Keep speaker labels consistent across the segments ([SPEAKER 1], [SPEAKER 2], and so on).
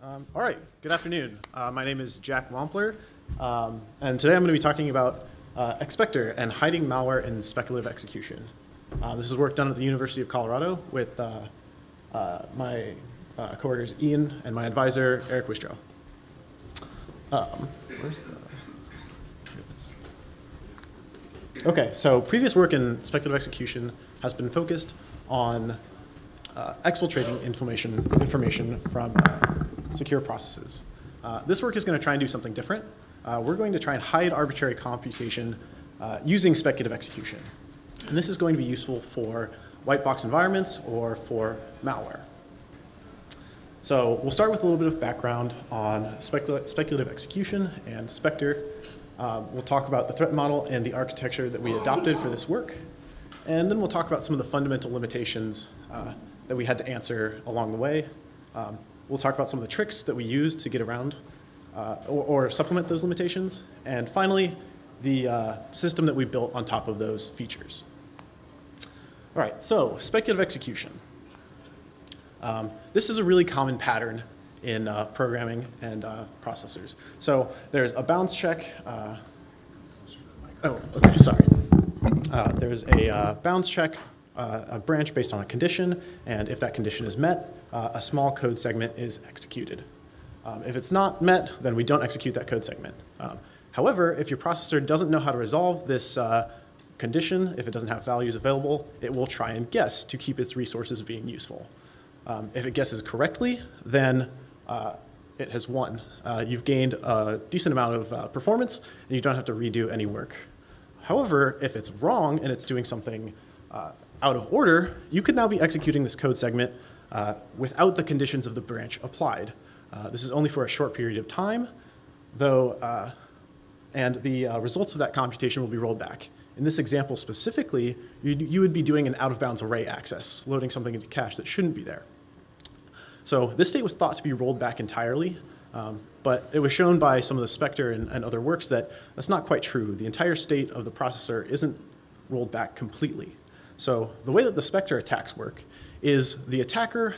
[SPEAKER 1] All right, good afternoon. My name is Jack Wampler, and today I'm going to be talking about ExSpectre and hiding malware in speculative execution. This is work done at the University of Colorado with my coworkers Ian and my advisor Eric Wistro. Where's the? Okay, so previous work in speculative execution has been focused on exfiltrating information from secure processes. This work is going to try and do something different. We're going to try and hide arbitrary computation using speculative execution. And this is going to be useful for white box environments or for malware. So we'll start with a little bit of background on speculative execution and Spectre. We'll talk about the threat model and the architecture that we adopted for this work. And then we'll talk about some of the fundamental limitations that we had to answer along the way. We'll talk about some of the tricks that we used to get around or supplement those limitations. And finally, the system that we built on top of those features. All right, so speculative execution. This is a really common pattern in programming and processors. So there's a bounds check. There's a bounds check, a branch based on a condition, and if that condition is met, a small code segment is executed. If it's not met, then we don't execute that code segment. However, if your processor doesn't know how to resolve this condition, if it doesn't have values available, it will try and guess to keep its resources being useful. If it guesses correctly, then it has won. You've gained a decent amount of performance, and you don't have to redo any work. However, if it's wrong and it's doing something out of order, you could now be executing this code segment without the conditions of the branch applied. This is only for a short period of time, though, and the results of that computation will be rolled back. In this example specifically, you would be doing an out-of-bounds array access, loading something into cache that shouldn't be there. So this state was thought to be rolled back entirely, but it was shown by some of the Spectre and other works that that's not quite true. The entire state of the processor isn't rolled back completely. So the way that the Spectre attacks work is the attacker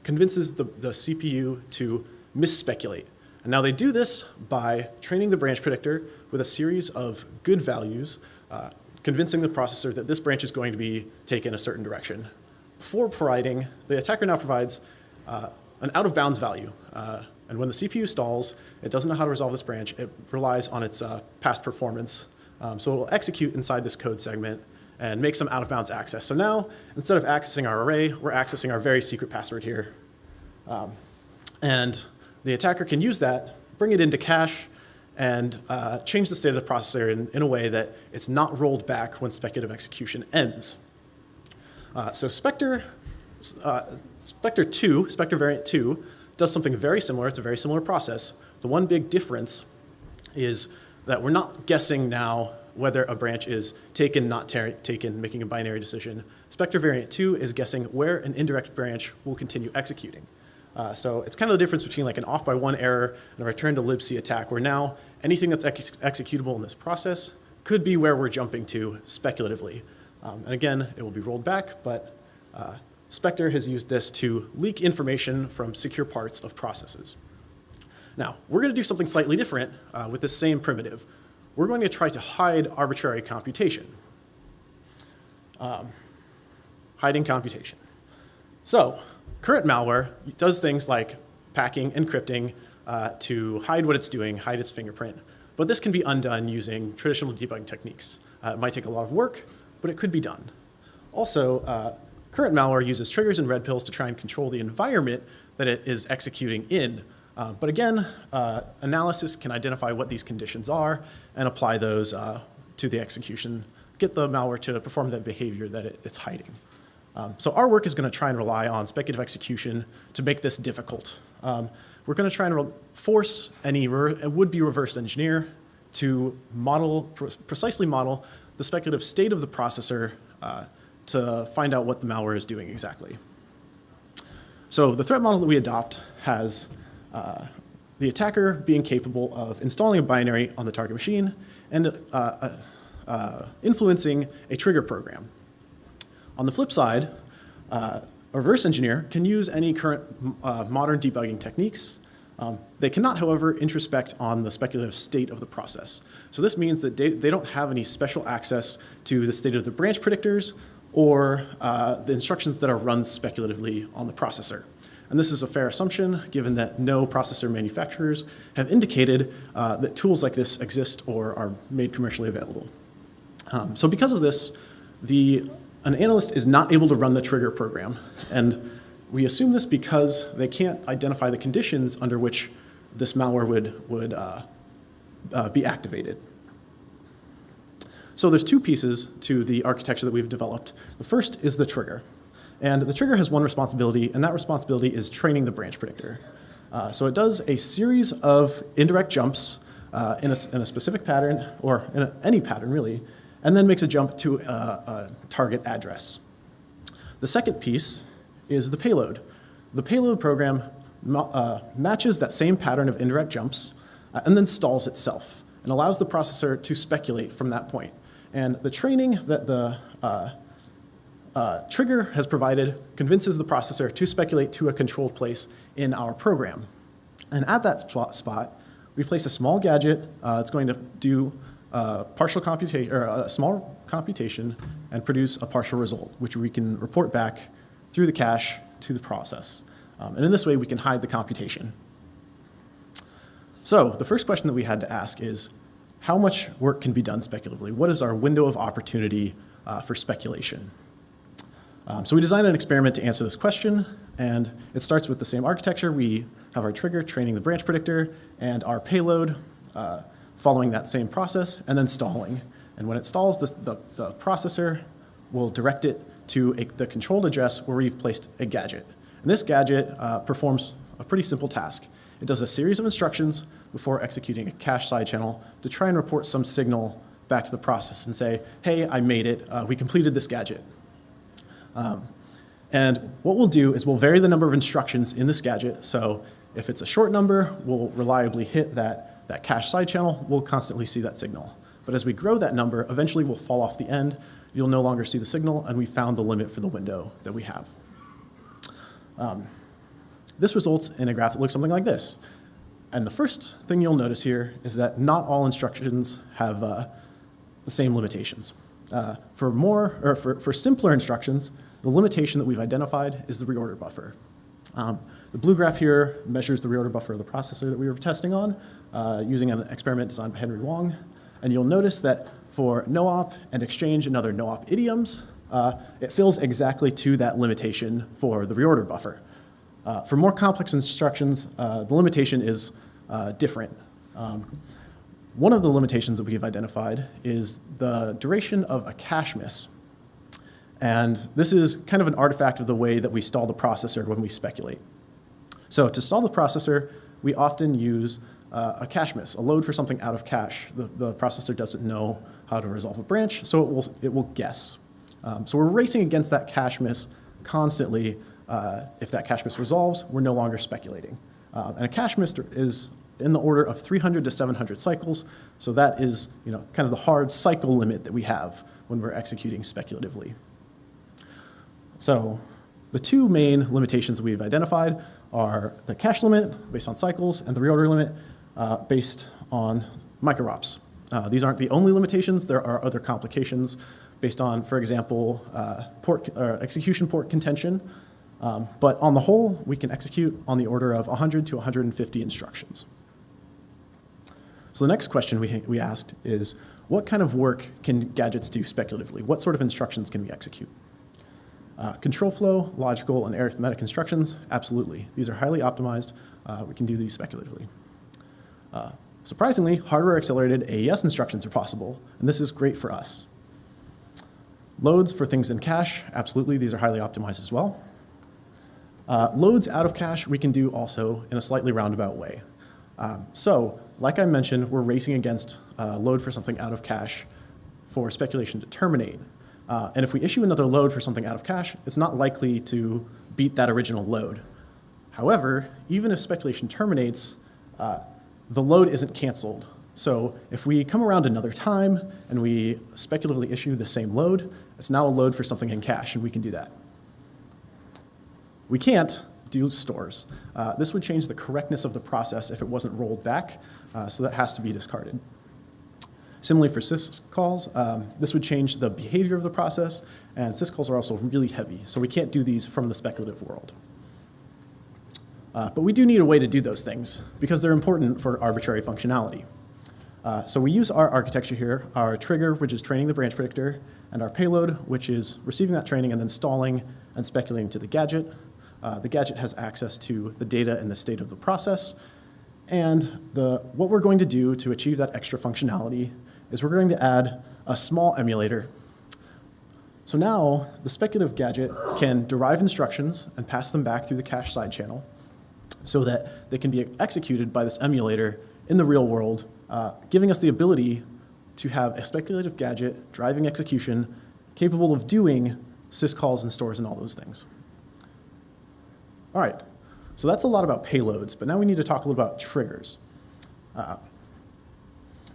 [SPEAKER 1] convinces the CPU to misspeculate. And now they do this by training the branch predictor with a series of good values, convincing the processor that this branch is going to be taken a certain direction. Before providing, the attacker now provides an out-of-bounds value. And when the CPU stalls, it doesn't know how to resolve this branch. It relies on its past performance. So it will execute inside this code segment and make some out-of-bounds access. So now, instead of accessing our array, we're accessing our very secret password here. And the attacker can use that, bring it into cache, and change the state of the processor in a way that it's not rolled back when speculative execution ends. So Spectre variant 2, does something very similar. It's a very similar process. The one big difference is that we're not guessing now whether a branch is taken, not taken, making a binary decision. Spectre variant 2 is guessing where an indirect branch will continue executing. So it's kind of the difference between like an off by one error and a return to libc attack, where now anything that's executable in this process could be where we're jumping to speculatively. And again, it will be rolled back, but Spectre has used this to leak information from secure parts of processes. Now, we're going to do something slightly different with this same primitive. We're going to try to hide arbitrary computation. Hiding computation. So, current malware does things like packing, encrypting to hide what it's doing, hide its fingerprint. But this can be undone using traditional debugging techniques. It might take a lot of work, but it could be done. Also, current malware uses triggers and red pills to try and control the environment that it is executing in. But again, analysis can identify what these conditions are and apply those to the execution, get the malware to perform the behavior that it's hiding. So our work is going to try and rely on speculative execution to make this difficult. We're going to try and force any would-be reverse engineer to precisely model the speculative state of the processor to find out what the malware is doing exactly. So the threat model that we adopt has the attacker being capable of installing a binary on the target machine and influencing a trigger program. On the flip side, A reverse engineer can use any current modern debugging techniques. They cannot, however, introspect on the speculative state of the process. So this means that they don't have any special access to the state of the branch predictors or the instructions that are run speculatively on the processor. And this is a fair assumption, given that no processor manufacturers have indicated that tools like this exist or are made commercially available. So because of this, an analyst is not able to run the trigger program. And we assume this because they can't identify the conditions under which this malware would be activated. So there's two pieces to the architecture that we've developed. The first is the trigger. And the trigger has one responsibility, and that responsibility is training the branch predictor. So it does a series of indirect jumps in a specific pattern, or in any pattern really, and then makes a jump to a target address. The second piece is the payload. The payload program matches that same pattern of indirect jumps and then stalls itself and allows the processor to speculate from that point. And the training that the trigger has provided convinces the processor to speculate to a controlled place in our program. And at that spot, we place a small gadget that's going to do partial computation, or a small computation, and produce a partial result, which we can report back through the cache to the process. And in this way, we can hide the computation. So the first question that we had to ask is, how much work can be done speculatively? What is our window of opportunity for speculation? So we designed an experiment to answer this question, and it starts with the same architecture. We have our trigger training the branch predictor, and our payload following that same process, and then stalling. And when it stalls, the processor will direct it to the controlled address where we've placed a gadget. And this gadget performs a pretty simple task. It does a series of instructions before executing a cache side channel to try and report some signal back to the process and say, hey, I made it, we completed this gadget. And what we'll do is we'll vary the number of instructions in this gadget. So if it's a short number, we'll reliably hit that cache side channel. We'll constantly see that signal. But as we grow that number, eventually we'll fall off the end. You'll no longer see the signal, and we found the limit for the window that we have. This results in a graph that looks something like this. And the first thing you'll notice here is that not all instructions have the same limitations. For simpler instructions, the limitation that we've identified is the reorder buffer. The blue graph here measures the reorder buffer of the processor that we were testing on using an experiment designed by Henry Wong. And you'll notice that for no-op and exchange and other no-op idioms, it fills exactly to that limitation for the reorder buffer. For more complex instructions, the limitation is different. One of the limitations that we've identified is the duration of a cache miss. And this is kind of an artifact of the way that we stall the processor when we speculate. So to stall the processor, we often use a cache miss, a load for something out of cache. The processor doesn't know how to resolve a branch, so it will guess. So we're racing against that cache miss constantly. If that cache miss resolves, we're no longer speculating. And a cache miss is in the order of 300 to 700 cycles. So that is kind of the hard cycle limit that we have when we're executing speculatively. So the two main limitations that we've identified are the cache limit based on cycles and the reorder limit based on micro-ops. These aren't the only limitations. There are other complications based on, for example, execution port contention. But on the whole, we can execute on the order of 100 to 150 instructions. So the next question we asked is, what kind of work can gadgets do speculatively? What sort of instructions can we execute? Control flow, logical, and arithmetic instructions, absolutely. These are highly optimized. We can do these speculatively. Surprisingly, hardware-accelerated AES instructions are possible, and this is great for us. Loads for things in cache, absolutely. These are highly optimized as well. Loads out of cache we can do also in a slightly roundabout way. So, like I mentioned, we're racing against load for something out of cache for speculation to terminate. And if we issue another load for something out of cache, it's not likely to beat that original load. However, even if speculation terminates, the load isn't canceled. So if we come around another time and we speculatively issue the same load, it's now a load for something in cache, and we can do that. We can't do stores. This would change the correctness of the process if it wasn't rolled back, so that has to be discarded. Similarly for syscalls, this would change the behavior of the process, and syscalls are also really heavy, so we can't do these from the speculative world. But we do need a way to do those things, because they're important for arbitrary functionality. So we use our architecture here, our trigger, which is training the branch predictor, and our payload, which is receiving that training and then stalling and speculating to the gadget. The gadget has access to the data and the state of the process. And what we're going to do to achieve that extra functionality is we're going to add a small emulator. So now the speculative gadget can derive instructions and pass them back through the cache side channel so that they can be executed by this emulator in the real world, giving us the ability to have a speculative gadget driving execution capable of doing syscalls and stores and all those things. All right, so that's a lot about payloads, but now we need to talk a little about triggers.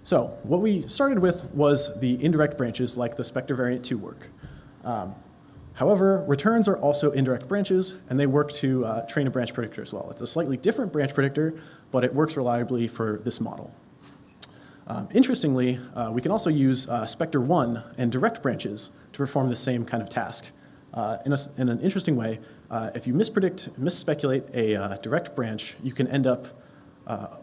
[SPEAKER 1] So what we started with was the indirect branches like the Spectre variant 2 work. However, returns are also indirect branches, and they work to train a branch predictor as well. It's a slightly different branch predictor, but it works reliably for this model. Interestingly, we can also use Spectre 1 and direct branches to perform the same kind of task. In an interesting way, if you misspeculate a direct branch, you can end up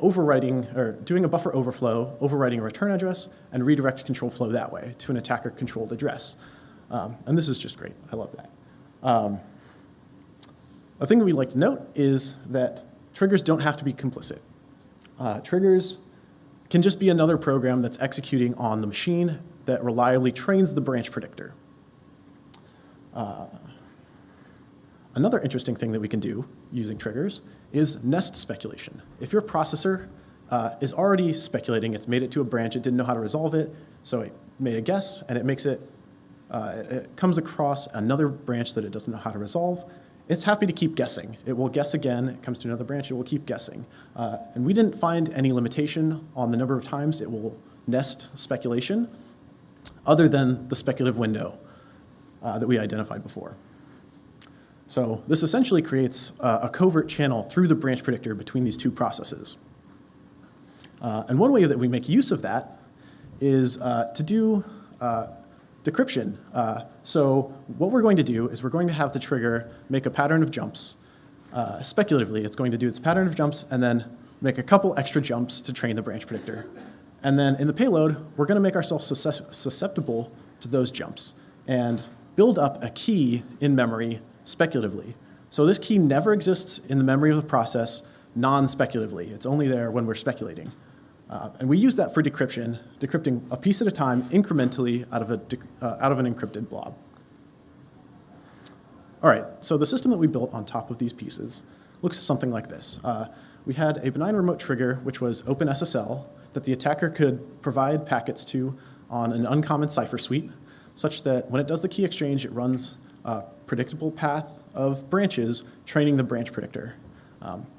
[SPEAKER 1] overwriting or doing a buffer overflow, overwriting a return address, and redirect control flow that way to an attacker-controlled address. And this is just great. I love that. A thing that we like to note is that triggers don't have to be complicit. Triggers can just be another program that's executing on the machine that reliably trains the branch predictor. Another interesting thing that we can do using triggers is nest speculation. If your processor is already speculating, it's made it to a branch, it didn't know how to resolve it, so it made a guess, and it makes it, it comes across another branch that it doesn't know how to resolve, it's happy to keep guessing. It will guess again, it comes to another branch, it will keep guessing. And we didn't find any limitation on the number of times it will nest speculation other than the speculative window that we identified before. So this essentially creates a covert channel through the branch predictor between these two processes. And one way that we make use of that is to do decryption. So what we're going to do is we're going to have the trigger make a pattern of jumps. Speculatively, it's going to do its pattern of jumps and then make a couple extra jumps to train the branch predictor. And then in the payload, we're going to make ourselves susceptible to those jumps and build up a key in memory speculatively. So this key never exists in the memory of the process non-speculatively. It's only there when we're speculating. And we use that for decryption, decrypting a piece at a time incrementally out of an encrypted blob. All right, so the system that we built on top of these pieces looks something like this. We had a benign remote trigger, which was OpenSSL, that the attacker could provide packets to on an uncommon cipher suite, such that when it does the key exchange, it runs a predictable path of branches, training the branch predictor.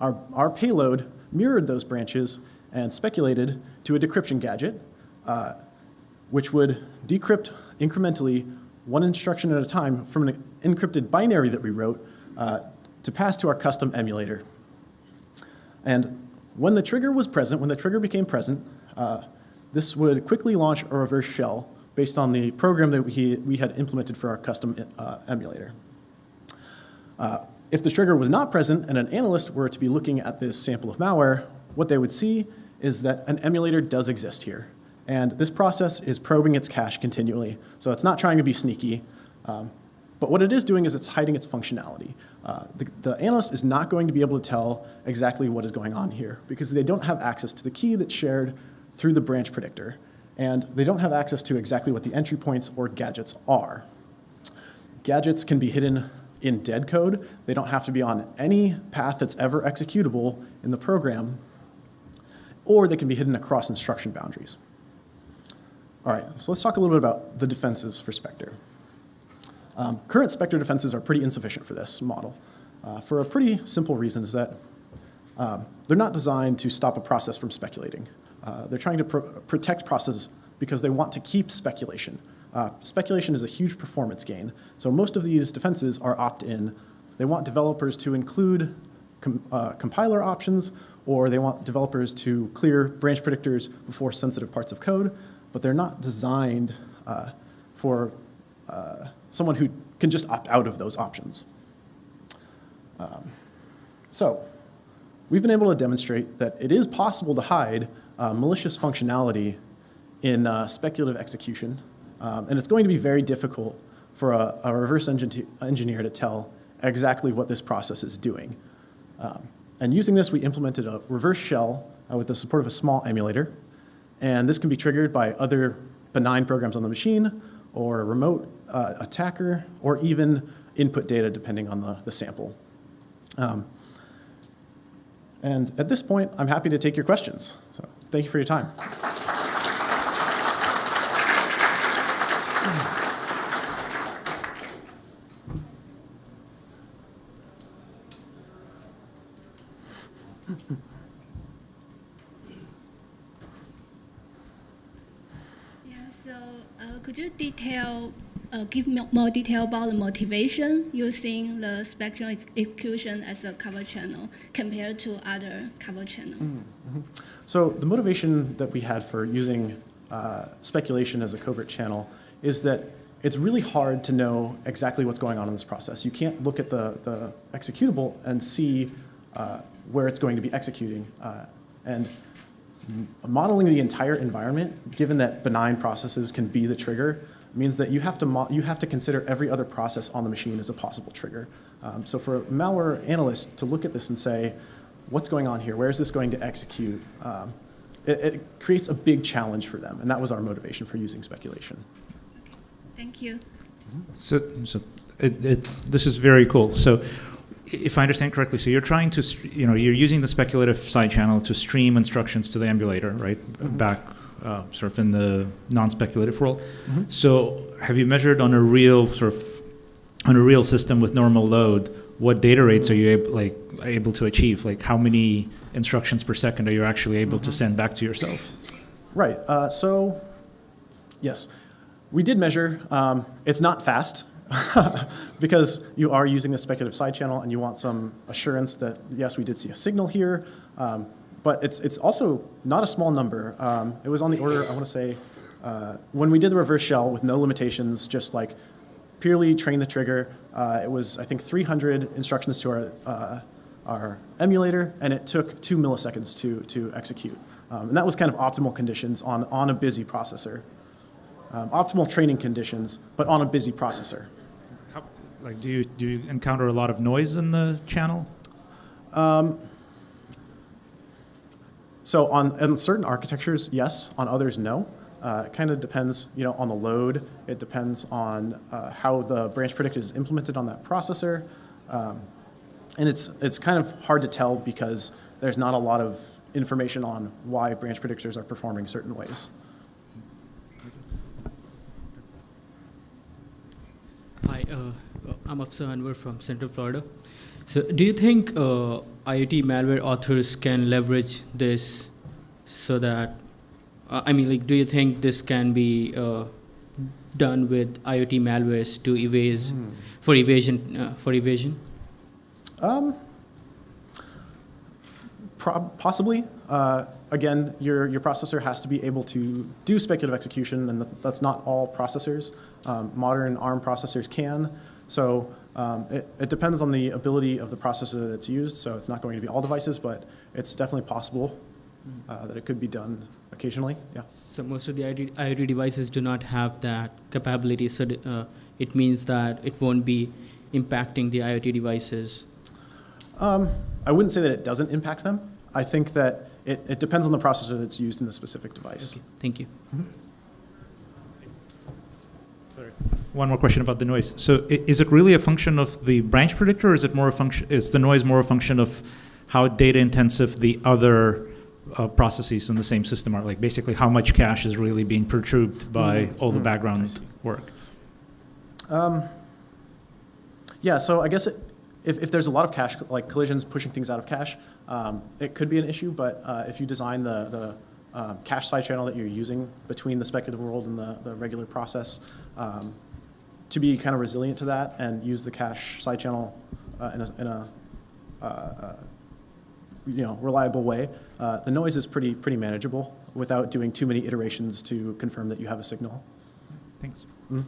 [SPEAKER 1] Our payload mirrored those branches and speculated to a decryption gadget, which would decrypt incrementally one instruction at a time from an encrypted binary that we wrote to pass to our custom emulator. And when the trigger was present, when the trigger became present, this would quickly launch a reverse shell based on the program that we had implemented for our custom emulator. If the trigger was not present and an analyst were to be looking at this sample of malware, what they would see is that an emulator does exist here. And this process is probing its cache continually. So it's not trying to be sneaky. But what it is doing is it's hiding its functionality. The analyst is not going to be able to tell exactly what is going on here because they don't have access to the key that's shared through the branch predictor. And they don't have access to exactly what the entry points or gadgets are. Gadgets can be hidden in dead code. They don't have to be on any path that's ever executable in the program, or they can be hidden across instruction boundaries. All right, so let's talk a little bit about the defenses for Spectre. Current Spectre defenses are pretty insufficient for this model for a pretty simple reason is that they're not designed to stop a process from speculating. They're trying to protect processes because they want to keep speculation. Speculation is a huge performance gain, so most of these defenses are opt-in They want developers to include compiler options, or they want developers to clear branch predictors before sensitive parts of code, but they're not designed for someone who can just opt out of those options. So we've been able to demonstrate that it is possible to hide malicious functionality in speculative execution, and it's going to be very difficult for a reverse engineer to tell exactly what this process is doing. And using this, we implemented a reverse shell with the support of a small emulator, and this can be triggered by other benign programs on the machine, or a remote attacker, or even input data depending on the sample. And at this point, I'm happy to take your questions. So thank you for your time.
[SPEAKER 2] Could you give more detail about the motivation using the Spectre execution as a cover channel compared to other cover channel?
[SPEAKER 1] Mm-hmm. So the motivation that we had for using speculation as a covert channel is that it's really hard to know exactly what's going on in this process. You can't look at the executable and see where it's going to be executing. And modeling the entire environment, given that benign processes can be the trigger, means that you have to consider every other process on the machine as a possible trigger. So for a malware analyst to look at this and say, what's going on here? Where is this going to execute? It creates a big challenge for them, and that was our motivation for using speculation.
[SPEAKER 2] Thank you.
[SPEAKER 3] So this is very cool. So if I understand correctly, so you're trying to, you're using the speculative side channel to stream instructions to the emulator, right? Mm-hmm. Back sort of in the non-speculative world. Mm-hmm. So have you measured on a real system with normal load, what data rates are you able to achieve? Like how many instructions per second are you actually able to send back to yourself?
[SPEAKER 1] Right. So yes, we did measure. It's not fast. Because you are using the speculative side channel and you want some assurance that, yes, we did see a signal here, but it's also not a small number. It was on the order, I want to say, when we did the reverse shell with no limitations, just like purely train the trigger, it was, I think, 300 instructions to our emulator, and it took 2 milliseconds to execute. And that was kind of optimal conditions on a busy processor. Optimal training conditions, but on a busy processor.
[SPEAKER 3] Do you encounter a lot of noise in the channel?
[SPEAKER 1] So on certain architectures, yes. On others, no. It kind of depends, on the load. It depends on how the branch predictor is implemented on that processor, and it's kind of hard to tell because there's not a lot of information on why branch predictors are performing certain ways.
[SPEAKER 4] Hi, I'm Afsar Anwar from Central Florida. So do you think IoT malware authors can leverage this so that, do you think this can be done with IoT malwares to for evasion?
[SPEAKER 1] Possibly. Again, your processor has to be able to do speculative execution, and that's not all processors. Modern ARM processors can. So it depends on the ability of the processor that's used. So it's not going to be all devices, but it's definitely possible that it could be done occasionally. Yeah.
[SPEAKER 4] So most of the IoT devices do not have that capability. So it means that it won't be impacting the IoT devices.
[SPEAKER 1] I wouldn't say that it doesn't impact them. I think that it depends on the processor that's used in the specific device.
[SPEAKER 4] Okay, thank you.
[SPEAKER 1] Mm-hmm.
[SPEAKER 3] Sorry. One more question about the noise. So is it really a function of the branch predictor, or is it more a function? Is the noise more a function of how data intensive the other processes in the same system are? Like basically how much cache is really being perturbed by all the background work?
[SPEAKER 1] Yeah. So I guess if there's a lot of cache, like collisions pushing things out of cache, it could be an issue. But if you design the cache side channel that you're using between the speculative world and the regular process to be kind of resilient to that and use the cache side channel in a reliable way, the noise is pretty manageable without doing too many iterations to confirm that you have a signal.
[SPEAKER 3] Thanks.
[SPEAKER 1] Mhm.